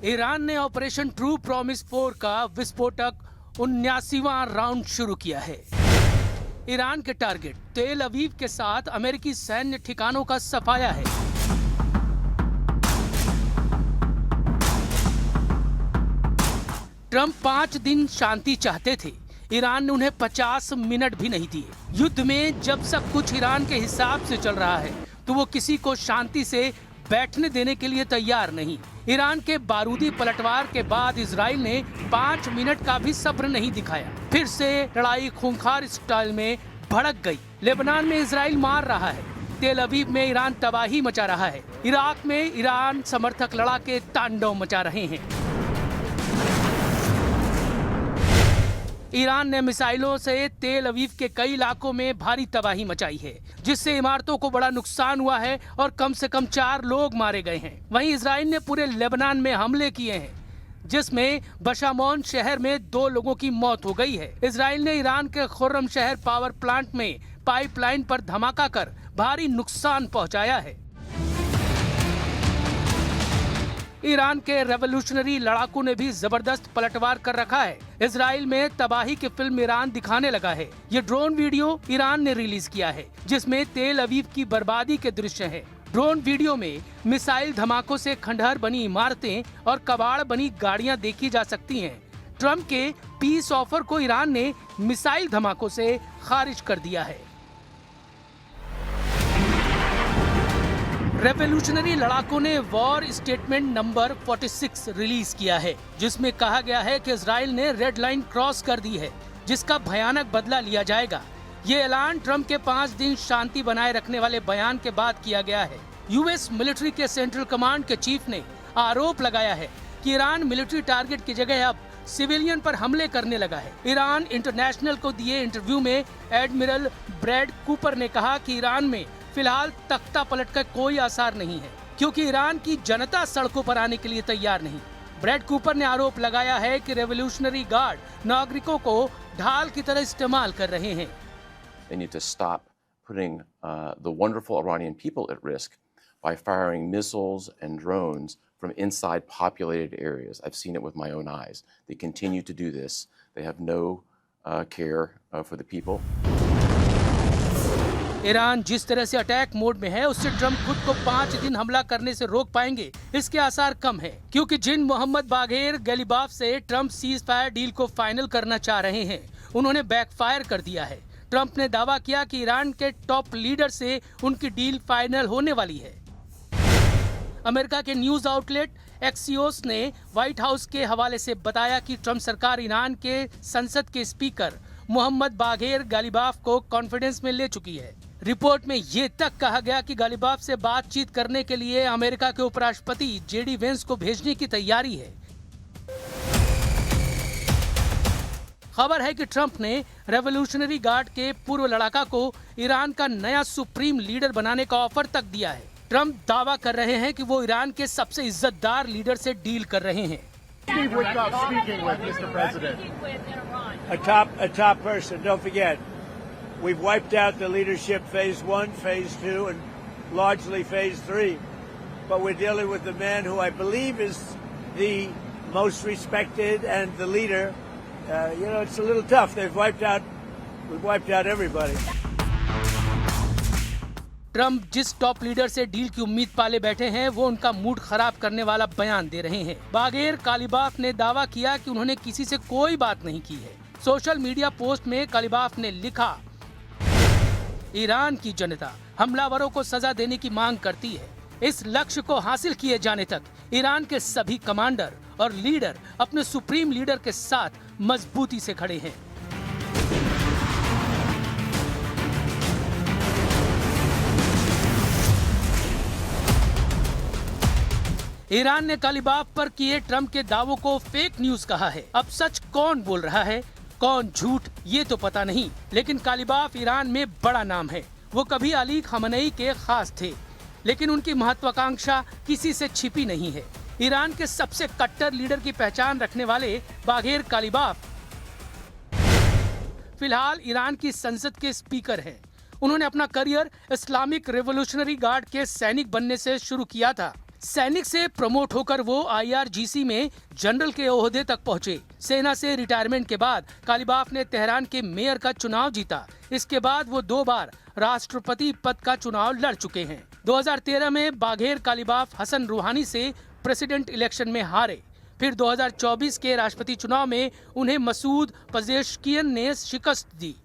Iran ने operation true promise 4 का विस्फोटक 79वां राउंड शुरू किया है। ईरान के टारगेट तेल अवीव के साथ अमेरिकी सैन्य ठिकानों का सफाया है। ट्रंप 5 दिन शांति चाहते थे, ईरान ने उन्हें 50 मिनट भी नहीं दिए। युद्ध में जब सब कुछ ईरान के हिसाब से चल रहा है तो वो किसी को शांति से बैठने देने के लिए तैयार नहीं। ईरान के बारूदी पलटवार के बाद इजराइल ने 5 मिनट का भी सब्र नहीं दिखाया। फिर से लड़ाई खूंखार स्टाइल में भड़क गई। लेबनान में इजराइल मार रहा है, तेल अवीव में ईरान तबाही मचा रहा है, इराक में ईरान समर्थक लड़ाके तांडव मचा रहे हैं। ईरान ने मिसाइलों से तेल अवीव के कई इलाकों में भारी तबाही मचाई है, जिससे इमारतों को बड़ा नुकसान हुआ है और कम से कम 4 लोग मारे गए हैं। वहीं इजराइल ने पूरे लेबनान में हमले किए हैं, जिसमें बशामोन शहर में 2 लोगों की मौत हो गई है। इजराइल ने ईरान के खुर्रम शहर पावर प्लांट में पाइपलाइन पर धमाका कर भारी नुकसान पहुंचाया है। ईरान के रेवोल्यूशनरी लड़ाकू ने भी जबरदस्त पलटवार कर रखा है। इजराइल में तबाही की फिल्म ईरान दिखाने लगा है। ये ड्रोन वीडियो ईरान ने रिलीज किया है, जिसमें तेल अवीव की बर्बादी के दृश्य हैं। ड्रोन वीडियो में मिसाइल धमाकों से खंडहर बनी इमारतें और कबाड़ बनी गाड़ियां देखी जा सकती हैं। ट्रंप के पीस ऑफर को ईरान ने मिसाइल धमाकों से खारिज कर दिया है। रेवोल्यूशनरी लड़ाकों ने वॉर स्टेटमेंट नंबर 46 रिलीज किया है, जिसमें कहा गया है कि इजराइल ने रेड लाइन क्रॉस कर दी है, जिसका भयानक बदला लिया जाएगा। ये ऐलान ट्रंप के 5 दिन शांति बनाए रखने वाले बयान के बाद किया गया है। यूएस मिलिट्री के सेंट्रल कमांड के चीफ ने आरोप लगाया है कि ईरान मिलिट्री टारगेट की जगह अब सिविलियन पर हमले करने लगा है। ईरान इंटरनेशनल को दिए इंटरव्यू में एडमिरल ब्रैड कूपर ने कहा कि ईरान में फिलहाल तख्ता पलट का कोई आसार नहीं है, क्योंकि ईरान की जनता सड़कों पर आने के लिए तैयार नहीं। ब्रैड कूपर ने आरोप लगाया है कि रेवोल्यूशनरी गार्ड नागरिकों को ढाल की तरह इस्तेमाल कर रहे हैं। They need to stop putting the wonderful Iranian people at risk by firing missiles and drones from inside populated areas. I've seen it with my own eyes. They continue to do this. They have no care for the people. Iran जिस तरह से attack mode में है, उससे Trump खुद को 5 दिन हमला करने से रोक पाएंगे, इसके आसार कम है, क्योंकि जिन मोहम्मद बागेर गलीबाफ से ट्रंप सीज फायर डील को फाइनल करना चाह रहे हैं, उन्होंने बैकफायर कर दिया है। ट्रंप ने दावा किया कि ईरान के टॉप लीडर से उनकी डील फाइनल होने वाली है। अमेरिका के न्यूज आउटलेट एक्सियोस ने व्हाइट हाउस के हवाले से बताया कि ट्रंप सरकार ईरान के संसद के स्पीकर मोहम्मद बागेर गलीबाफ को कॉन्फिडेंस में ले चुकी है। रिपोर्ट में ये तक कहा गया कि गलीबाफ से बातचीत करने के लिए अमेरिका के उपराष्ट्रपति जेडी वेंस को भेजने की तैयारी है। खबर है कि ट्रंप ने रेवोल्यूशनरी गार्ड के पूर्व लड़ाका को ईरान का नया सुप्रीम लीडर बनाने का ऑफर तक दिया है। ट्रंप दावा कर रहे हैं कि वो ईरान के सबसे इज्जतदार लीडर से डील कर रहे हैं। A top person. Don't forget, we've wiped out the leadership phase 1, phase 2, and largely phase 3. But we're dealing with the man who I believe is the most respected and the leader. It's a little tough. We've wiped out everybody. Trump जिस top leader से deal की उम्मीद पाले बैठे हैं, वो उनका mood खराब करने वाला बयान दे रहे हैं। बागेर कालिबाफ ने दावा किया कि उन्होंने किसी से कोई बात नहीं की है। सोशल मीडिया पोस्ट में कालिबाफ ने लिखा, ईरान की जनता हमलावरों को सजा देने की मांग करती है। इस लक्ष्य को हासिल किए जाने तक ईरान के सभी कमांडर और लीडर अपने सुप्रीम लीडर के साथ मजबूती से खड़े हैं। ईरान ने कालिबाफ पर किए ट्रंप के दावों को फेक न्यूज कहा है। अब सच कौन बोल रहा है, कौन झूठ, ये तो पता नहीं, लेकिन कालिबाफ ईरान में बड़ा नाम है। वो कभी अली खamenei के खास थे, लेकिन उनकी महत्वाकांक्षा किसी से छिपी नहीं है। ईरान के सबसे कट्टर लीडर की पहचान रखने वाले बागेर कालिबाफ फिलहाल ईरान की संसद के स्पीकर हैं। उन्होंने अपना करियर इस्लामिक रेवोल्यूशनरी गार्ड के सैनिक बनने से शुरू किया था। सैनिक से प्रमोट होकर वो IRGC में जनरल के ओहदे तक पहुंचे। सेना से रिटायरमेंट के बाद कालिबाफ ने तेहरान के मेयर का चुनाव जीता। इसके बाद वो 2 बार राष्ट्रपति पद का चुनाव लड़ चुके हैं। 2013 में बाघेर कालिबाफ हसन रूहानी से प्रेसिडेंट इलेक्शन में हारे। फिर 2024 के राष्ट्रपति चुनाव में उन्हें मसूद पेजेश्कियन ने शिकस्त दी।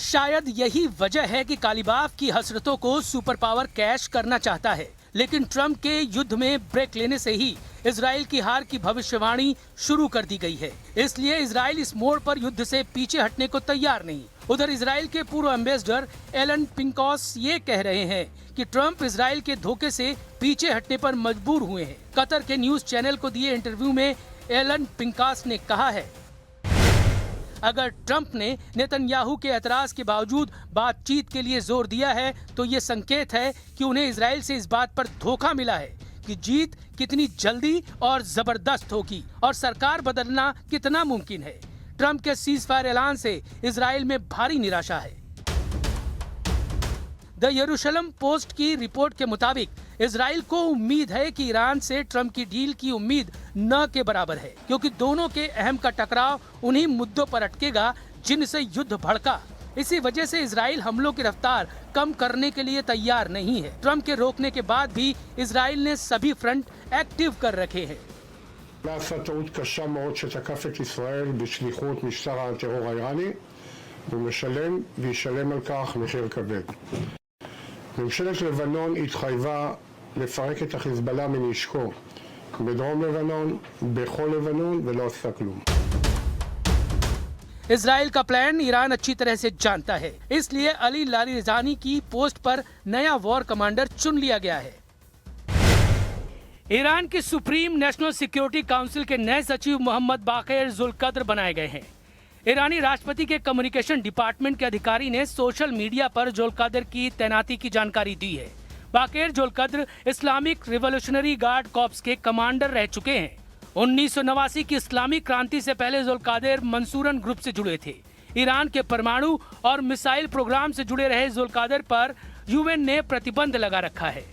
शायद यही वजह है कि कालिबाफ की हसरतों को सुपर पावर कैश करना चाहता है, लेकिन ट्रंप के युद्ध में ब्रेक लेने से ही इजराइल की हार की भविष्यवाणी शुरू कर दी गई है। इसलिए इजराइल इस मोड़ पर युद्ध से पीछे हटने को तैयार नहीं। उधर इजराइल के पूर्व एम्बेसडर एलन पिंकॉस ये कह रहे हैं कि ट्रंप इजराइल के धोखे से पीछे हटने पर मजबूर हुए हैं। कतर के न्यूज चैनल को दिए इंटरव्यू में एलन पिंकॉस ने कहा है, अगर ट्रंप ने नेतन्याहू के एतराज के बावजूद बातचीत के लिए जोर दिया है तो ये संकेत है कि उन्हें इजराइल से इस बात पर धोखा मिला है कि जीत कितनी जल्दी और जबरदस्त होगी और सरकार बदलना कितना मुमकिन है। ट्रंप के सीजफायर ऐलान से इजराइल में भारी निराशा है। द यरूशलम पोस्ट की रिपोर्ट के मुताबिक इजराइल को उम्मीद है कि ईरान से ट्रंप की डील की उम्मीद न के बराबर है, क्योंकि दोनों के अहम का टकराव उन्हीं मुद्दों पर अटकेगा जिनसे युद्ध भड़का। इसी वजह से इजराइल हमलों की रफ्तार कम करने के लिए तैयार नहीं है। ट्रंप के रोकने के बाद भी इजराइल ने सभी फ्रंट एक्टिव कर रखे हैं। עשה טעות קשה מאוד שתקף את ישראל בשליחות משטר הטרור האיראני, והוא משלם וישלם על כך מחיר כבד. ממשלת לבנון התחייבה לפרק את החיזבאללה מנשקו בדרום לבנון, בכל לבנון, ולא עשה כלום. इजराइल का प्लान ईरान अच्छी तरह से जानता है, इसलिए अली लारिजानी की पोस्ट पर नया वॉर कमांडर चुन लिया गया है। ईरान की सुप्रीम नेशनल सिक्योरिटी काउंसिल के नए सचिव मोहम्मद बाक़िर जुल्कद्र बनाए गए हैं। ईरानी राष्ट्रपति के कम्युनिकेशन डिपार्टमेंट के अधिकारी ने सोशल मीडिया पर जुल्कद्र की तैनाती की जानकारी दी है। Bagher Zolghadr Islamic Revolutionary Guard Corps के कमांडर रह चुके हैं। 1989 की इस्लामिक क्रांति से पहले जुल्कद्र मंसूरन ग्रुप से जुड़े थे। ईरान के परमाणु और मिसाइल प्रोग्राम से जुड़े रहे जुल्कद्र पर यूएन ने प्रतिबंध लगा रखा है।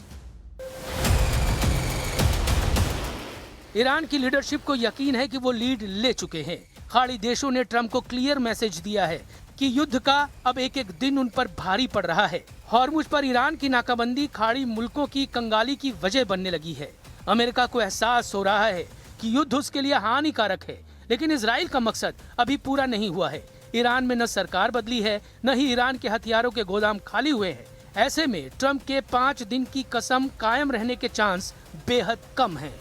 ईरान की लीडरशिप को यकीन है कि वो लीड ले चुके हैं। खाड़ी देशों ने ट्रंप को क्लियर मैसेज दिया है कि युद्ध का अब एक एक दिन उन पर भारी पड़ रहा है। हॉर्मुज पर ईरान की नाकाबंदी खाड़ी मुल्कों की कंगाली की वजह बनने लगी है। अमेरिका को एहसास हो रहा है कि युद्ध उसके लिए हानिकारक है, लेकिन इजराइल का मकसद अभी पूरा नहीं हुआ है। ईरान में न सरकार बदली है, न ही ईरान के हथियारों के गोदाम खाली हुए हैं। ऐसे में ट्रंप के 5 दिन की कसम कायम रहने के चांस बेहद कम हैं।